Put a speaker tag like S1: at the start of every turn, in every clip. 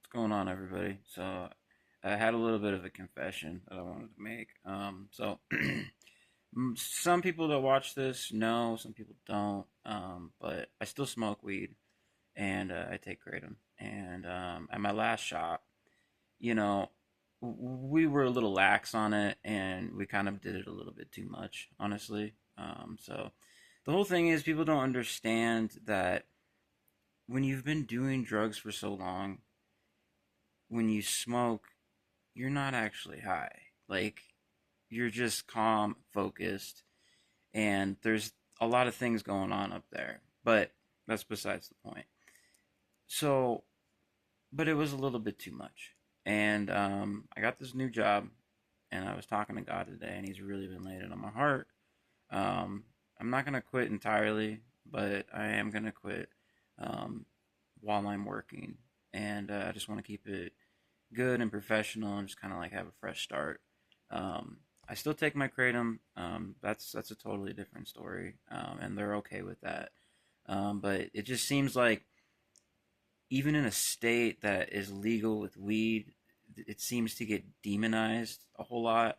S1: What's going on, everybody? So, I had a little bit of a confession that I wanted to make. Some people that watch this know, some people don't. But I still smoke weed, and I take kratom. And at my last shop, you know, we were a little lax on it, and we kind of did it a little bit too much, honestly. So the whole thing is people don't understand that when you've been doing drugs for so long, when you smoke, you're not actually high. Like, you're just calm, focused, and there's a lot of things going on up there. But that's besides the point. So, but it was a little bit too much. And I got this new job, and I was talking to God today, and He's really been laying it on my heart. Um, I'm not going to quit entirely, but I am going to quit um, while I'm working. And I just want to keep it good and professional and just kind of like have a fresh start. I still take my kratom. That's a totally different story, and they're okay with that. But it just seems like even in a state that is legal with weed, it seems to get demonized a whole lot.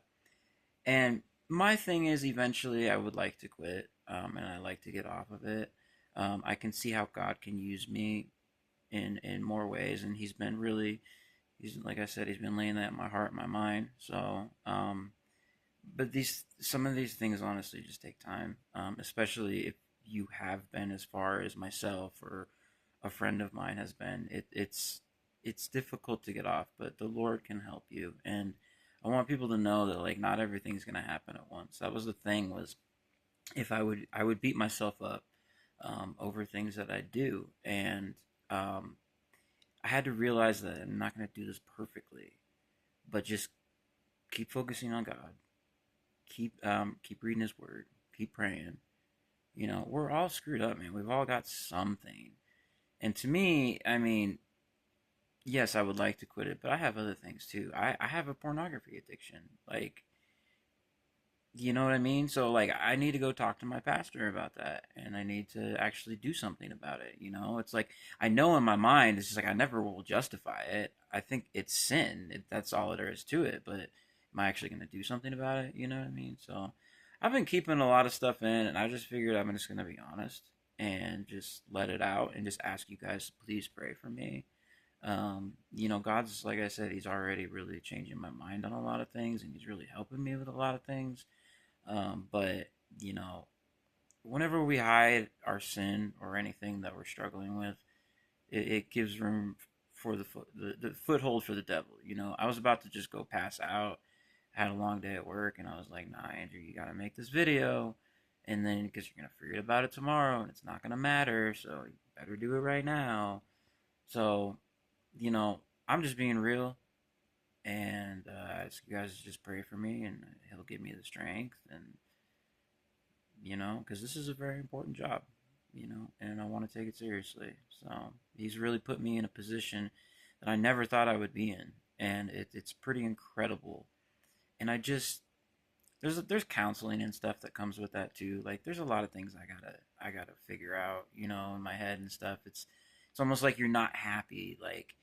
S1: And my thing is, eventually, I would like to quit, and I like to get off of it. I can see how God can use me in more ways, and he's like I said, he's been laying that in my heart and my mind. So, but these some of these things honestly just take time, especially if you have been as far as myself or a friend of mine has been. It's difficult to get off, but the Lord can help you. And I want people to know that like not everything's gonna happen at once. That was the thing was if I would beat myself up over things that I do, and um, I had to realize that I'm not going to do this perfectly, but just keep focusing on God. Keep reading His Word. Keep praying. We're all screwed up, man. We've all got something. And to me, I mean, yes, I would like to quit it, but I have other things too. I have a pornography addiction. Like, you know what I mean? So like I need to go talk to my pastor about that and I need to actually do something about it, you know? It's like I know in my mind it's just like I never will justify it. I think it's sin. That's all there is to it, but am I actually going to do something about it? You know what I mean? So I've been keeping a lot of stuff in and I just figured I'm just going to be honest and just let it out and just ask you guys to please pray for me. God's, like I said, he's already really changing my mind on a lot of things and he's really helping me with a lot of things, but you know, whenever we hide our sin or anything that we're struggling with, it gives room for the foothold for the devil. I was about to just go pass out. Had a long day at work, and I was like, "Nah, Andrew, you gotta make this video, and then because you're gonna forget about it tomorrow, and it's not gonna matter, so you better do it right now." So, you know, I'm just being real, and I ask you guys to just pray for me, and He'll give me the strength and because this is a very important job, and I want to take it seriously. So he's really put me in a position that I never thought I would be in, and it's pretty incredible. And there's counseling and stuff that comes with that too. Like there's a lot of things I gotta figure out, in my head and stuff. It's almost like you're not happy. Like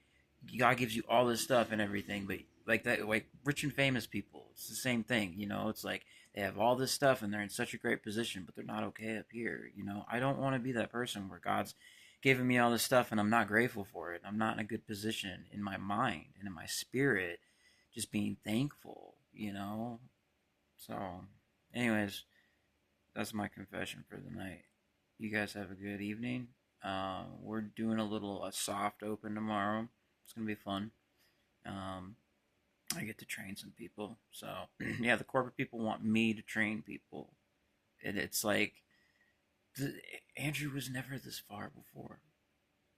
S1: God gives you all this stuff and everything, but like that, like rich and famous people, it's the same thing. It's like they have all this stuff and they're in such a great position, but they're not okay up here. I don't want to be that person where God's giving me all this stuff and I'm not grateful for it. I'm not in a good position in my mind and in my spirit, just being thankful. So, anyways, that's my confession for the night. You guys have a good evening. We're doing a soft open tomorrow. It's gonna be fun. Um, I get to train some people. So yeah, the corporate people want me to train people. It's like the, Andrew was never this far before.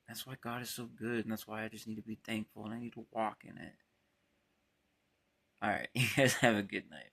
S1: That's why God is so good, and that's why I just need to be thankful and I need to walk in it. All right, you guys have a good night.